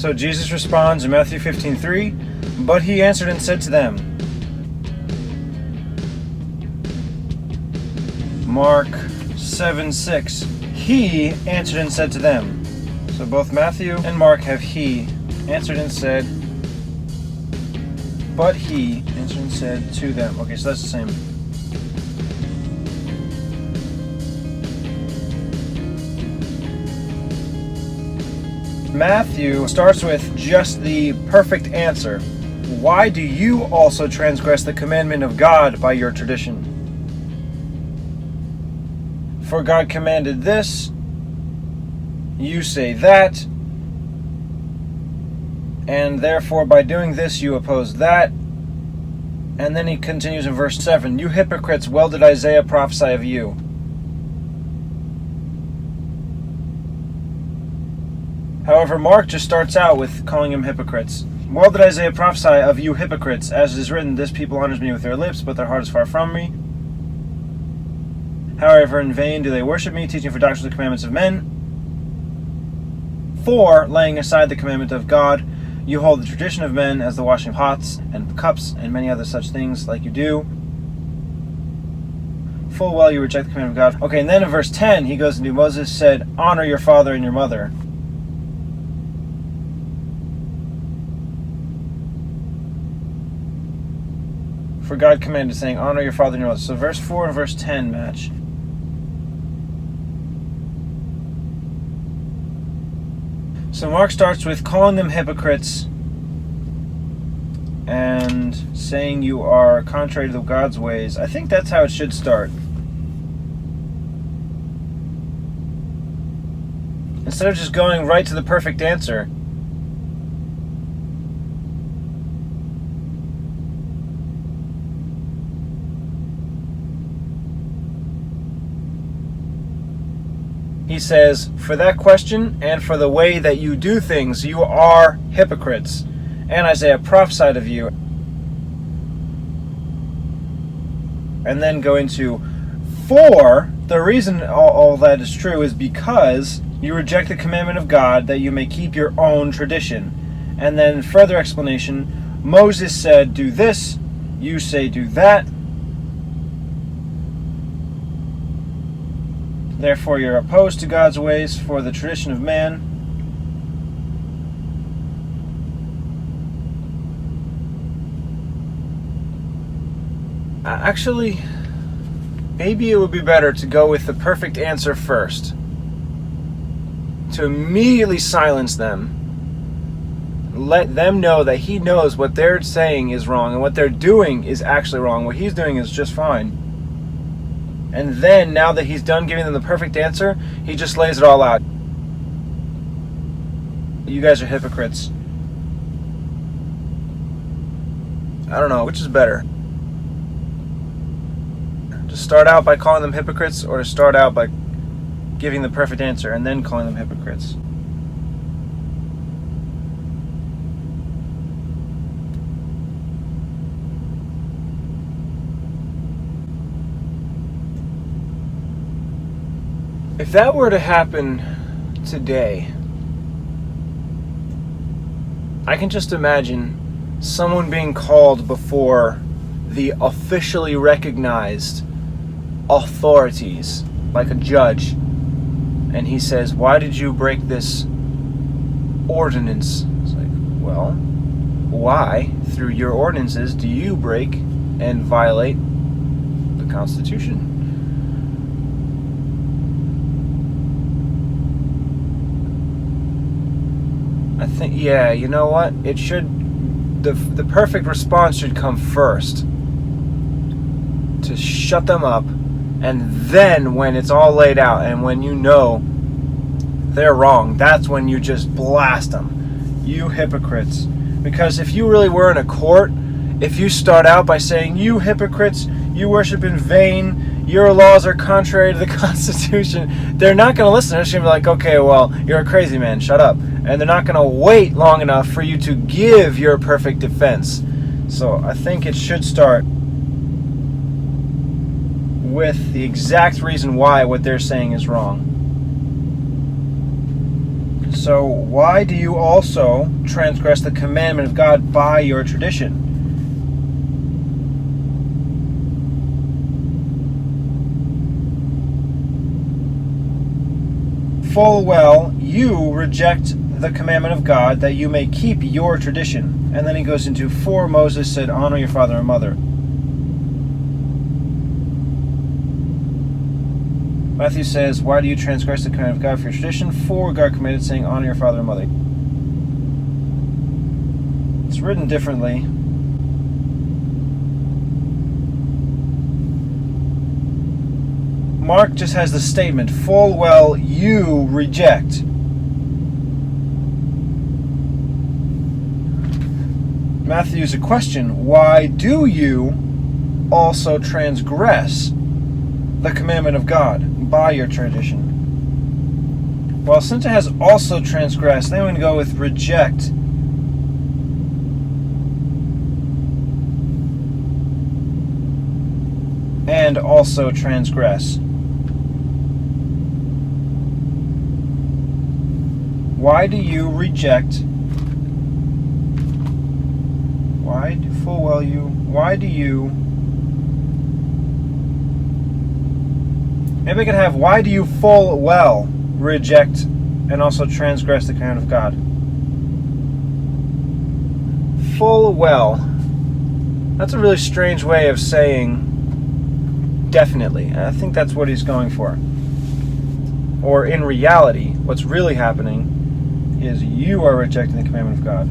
So Jesus responds in Matthew 15:3, but he answered and said to them. Mark 7:6, he answered and said to them. So both Matthew and Mark have he answered and said, but he answered and said to them. Okay, so that's the same. Matthew starts with just the perfect answer. Why do you also transgress the commandment of God by your tradition? For God commanded this, you say that, and therefore by doing this you oppose that. And then he continues in verse 7, you hypocrites, well did Isaiah prophesy of you. However, Mark just starts out with calling them hypocrites. Well did Isaiah prophesy of you hypocrites, as it is written, this people honors me with their lips, but their heart is far from me. However, in vain do they worship me, teaching for doctrines the commandments of men. For, laying aside the commandment of God, you hold the tradition of men as the washing of pots and cups and many other such things like you do. Full well you reject the commandment of God. Okay, and then in verse 10, he goes into Moses said, honor your father and your mother. For God commanded, saying, honor your father and your mother. So verse 4 and verse 10 match. So Mark starts with calling them hypocrites and saying you are contrary to God's ways. I think that's how it should start. Instead of just going right to the perfect answer. He says, for that question and for the way that you do things, you are hypocrites. And Isaiah prophesied of you. And then go into, for the reason all that is true is because you reject the commandment of God that you may keep your own tradition. And then further explanation, Moses said, do this, you say do that. Therefore you're opposed to God's ways for the tradition of man. Actually, maybe it would be better to go with the perfect answer first. To immediately silence them. Let them know that he knows what they're saying is wrong and what they're doing is actually wrong. What he's doing is just fine. And then, now that he's done giving them the perfect answer, he just lays it all out. You guys are hypocrites. I don't know, which is better? To start out by calling them hypocrites, or to start out by giving the perfect answer and then calling them hypocrites? If that were to happen today, I can just imagine someone being called before the officially recognized authorities, like a judge, and he says, why did you break this ordinance? It's like, well, why, through your ordinances, do you break and violate the Constitution? I think, yeah, you know what? It should, the perfect response should come first. To shut them up, and then when it's all laid out, and when you know they're wrong, that's when you just blast them. You hypocrites. Because if you really were in a court, if you start out by saying, you hypocrites, you worship in vain, your laws are contrary to the Constitution, they're not going to listen. They're just going to be like, okay, well, you're a crazy man, shut up. And they're not going to wait long enough for you to give your perfect defense. So I think it should start with the exact reason why what they're saying is wrong. So why do you also transgress the commandment of God by your tradition? Full well, you reject the commandment of God that you may keep your tradition. And then he goes into, for Moses said, honor your father and mother. Matthew says, why do you transgress the commandment of God for your tradition? For God commanded, saying, honor your father and mother. It's written differently. Mark just has the statement, full well you reject. Matthew's a question, why do you also transgress the commandment of God by your tradition? Well, since it has also transgressed, then we're going to go with reject. And also transgress. Why do you reject? Why do you? Maybe I could have, why do you full well reject and also transgress the command of God? Full well. That's a really strange way of saying definitely. I think that's what he's going for. Or in reality, what's really happening is you are rejecting the commandment of God.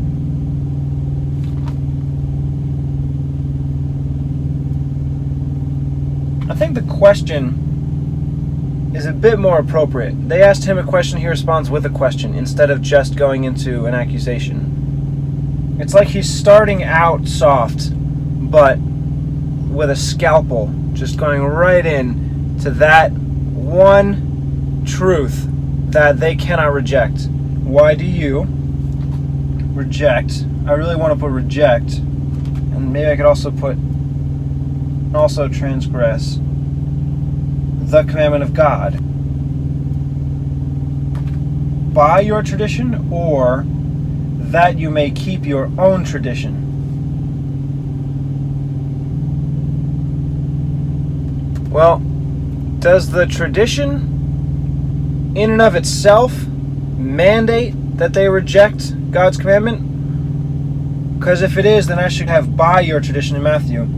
I think the question is a bit more appropriate. They asked him a question, he responds with a question instead of just going into an accusation. It's like he's starting out soft, but with a scalpel, just going right in to that one truth that they cannot reject. Why do you reject? I really want to put reject, and maybe I could also put also transgress the commandment of God by your tradition, or that you may keep your own tradition. Well, does the tradition in and of itself mandate that they reject God's commandment? Because if it is, then I should have by your tradition in Matthew.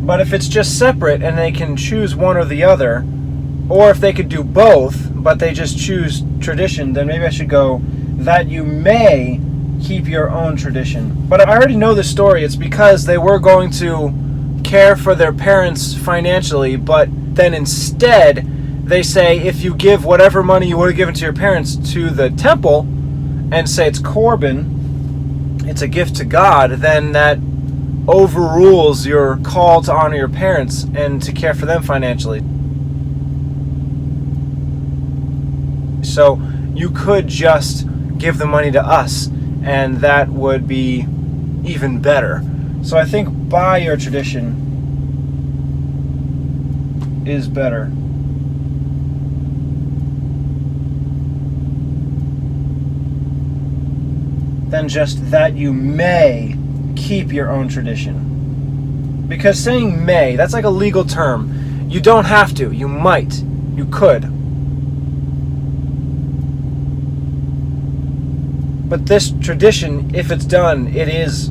But if it's just separate and they can choose one or the other, or if they could do both, but they just choose tradition, then maybe I should go that you may keep your own tradition. But I already know this story. It's because they were going to care for their parents financially, but then instead they say if you give whatever money you would have given to your parents to the temple and say it's Corban, it's a gift to God, then that overrules your call to honor your parents and to care for them financially. So you could just give the money to us, and that would be even better. So I think by your tradition is better. Than just that you may keep your own tradition. Because saying may, that's like a legal term. You don't have to. You might. You could. But this tradition, if it's done, it is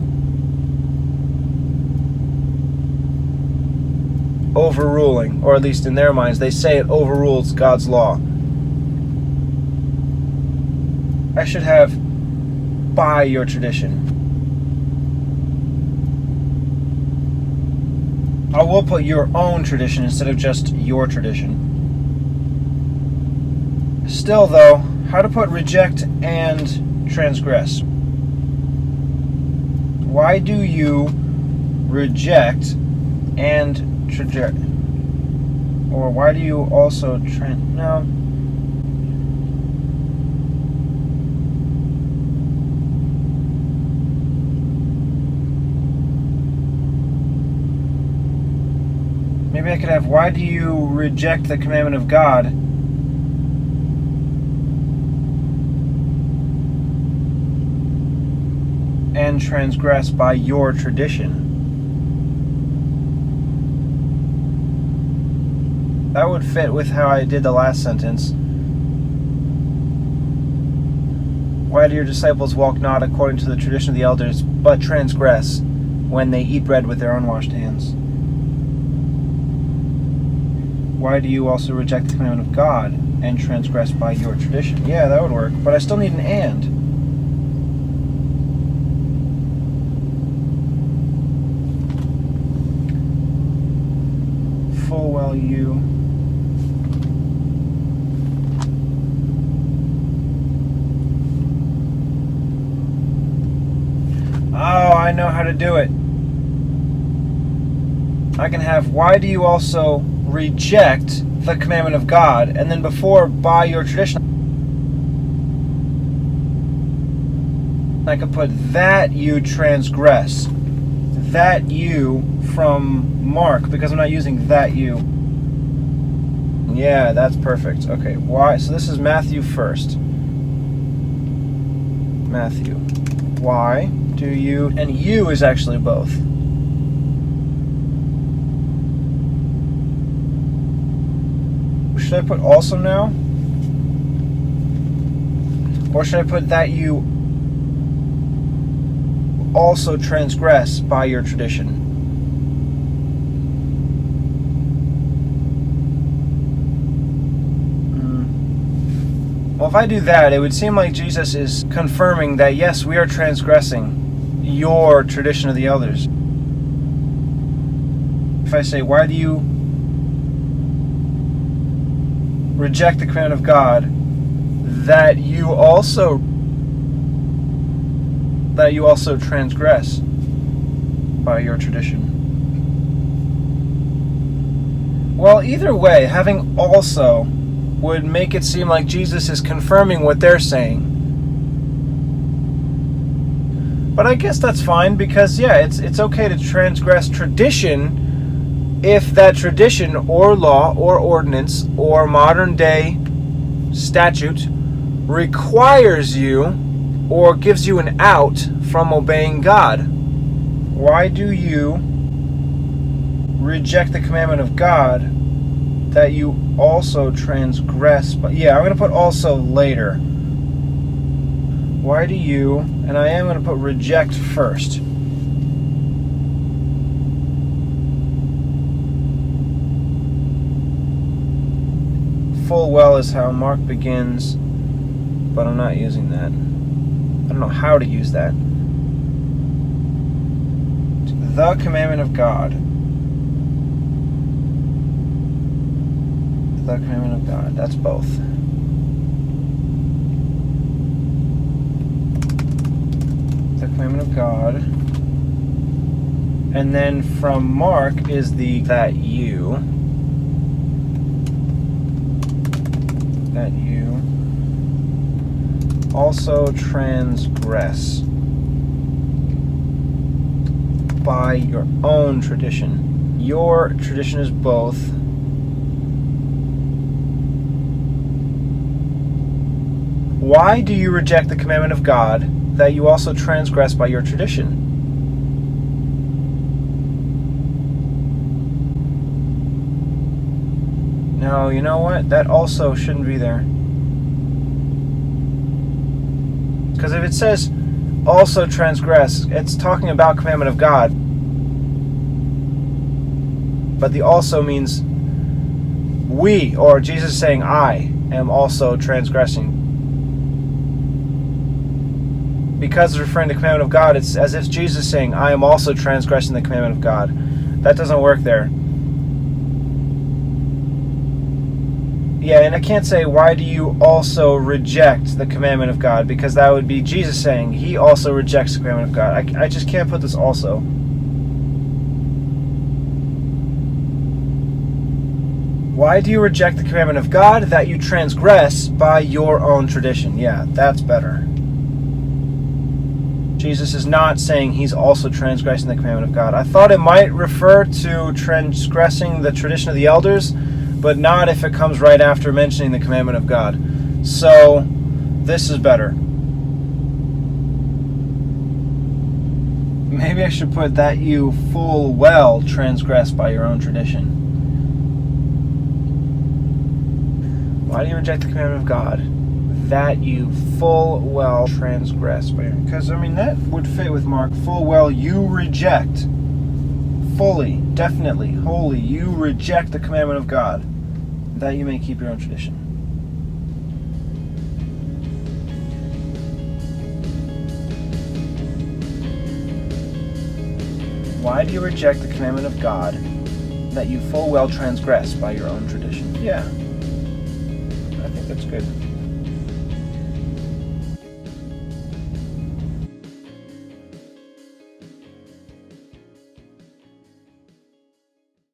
overruling, or at least in their minds, they say it overrules God's law. I should have by your tradition. I will put your own tradition instead of just your tradition. Still though, how to put reject and transgress? Why do you reject and or why do you also no. Maybe I could have, why do you reject the commandment of God and transgress by your tradition. That would fit with how I did the last sentence. Why do your disciples walk not according to the tradition of the elders, but transgress when they eat bread with their unwashed hands? Why do you also reject the commandment of God and transgress by your tradition? Yeah, that would work, but I still need an and. Full well you. Oh, I know how to do it. I can have, why do you also reject the commandment of God? And then before, by your tradition, I could put that you transgress. That you from Mark, because I'm not using that you. Yeah, that's perfect. Okay, why? So this is Matthew first. Matthew. Why do you, and you is actually both. Should I put also now? Or should I put that you also transgress by your tradition? Well, if I do that, it would seem like Jesus is confirming that, yes, we are transgressing your tradition of the elders. If I say, why do you reject the command of God, that you also transgress by your tradition? Well, either way, having also would make it seem like Jesus is confirming what they're saying. But I guess that's fine, because yeah, it's okay to transgress tradition if that tradition or law or ordinance or modern day statute requires you or gives you an out from obeying God. Why do you reject the commandment of God that you also transgress? But yeah, I'm going to put also later. Why do you, and I am going to put reject first. Full well is how Mark begins, but I'm not using that. I don't know how to use that. The commandment of God. The commandment of God. That's both. The commandment of God. And then from Mark is the that you. That you also transgress by your own tradition. Your tradition is both. Why do you reject the commandment of God that you also transgress by your tradition? No, you know what? That also shouldn't be there. Because if it says also transgress, it's talking about commandment of God. But the also means we, or Jesus saying I am also transgressing. Because it's referring to the commandment of God, it's as if Jesus is saying I am also transgressing the commandment of God. That doesn't work there. Yeah, and I can't say, why do you also reject the commandment of God? Because that would be Jesus saying he also rejects the commandment of God. I just can't put this also. Why do you reject the commandment of God that you transgress by your own tradition? Yeah, that's better. Jesus is not saying he's also transgressing the commandment of God. I thought it might refer to transgressing the tradition of the elders, but not if it comes right after mentioning the commandment of God. So, this is better. Maybe I should put that you full well transgress by your own tradition. Why do you reject the commandment of God? That you full well transgress by your... Because, I mean, that would fit with Mark. Full well you reject. Fully, definitely, wholly, you reject the commandment of God, that you may keep your own tradition. Why do you reject the commandment of God, that you full well transgress by your own tradition? Yeah, I think that's good.